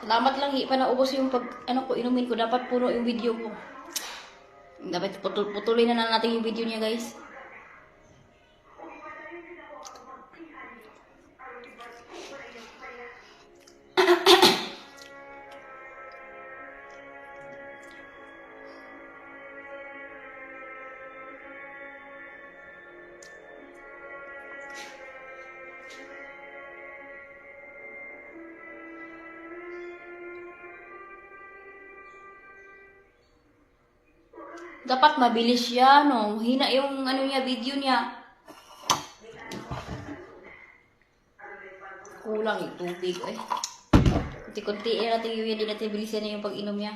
Salamat lang, hi pa naubos yung pag, ano ko, inumin ko. Dapat puno yung video ko. Dapat putulin na natin yung video niya, guys. Dapat mabilis siya, no? Hina yung ano niya, video niya. Kulang yung tubig, eh. Kunti-kunti natin yung hindi natin bilisan na yung pag-inom niya.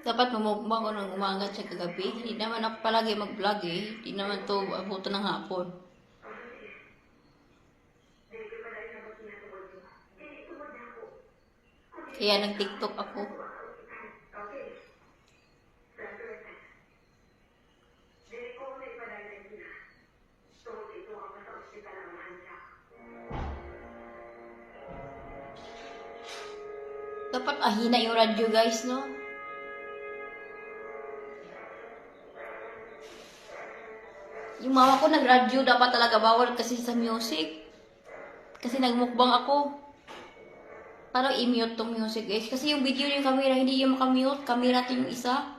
Dapat mamukbang ko ng umaga at kagabi. Hindi naman ako palagi mag-vlog eh. Hindi naman to abuto ng hapon. Kaya nag-TikTok ako. Dapat ahina yung radyo, guys, no? Yung mama ko nag-radyo, dapat talaga bawal kasi sa music. Kasi nagmukbang ako. Parang i-mute tong music, guys. Kasi yung video yung camera, hindi yung makamute. Camera natin yung isa.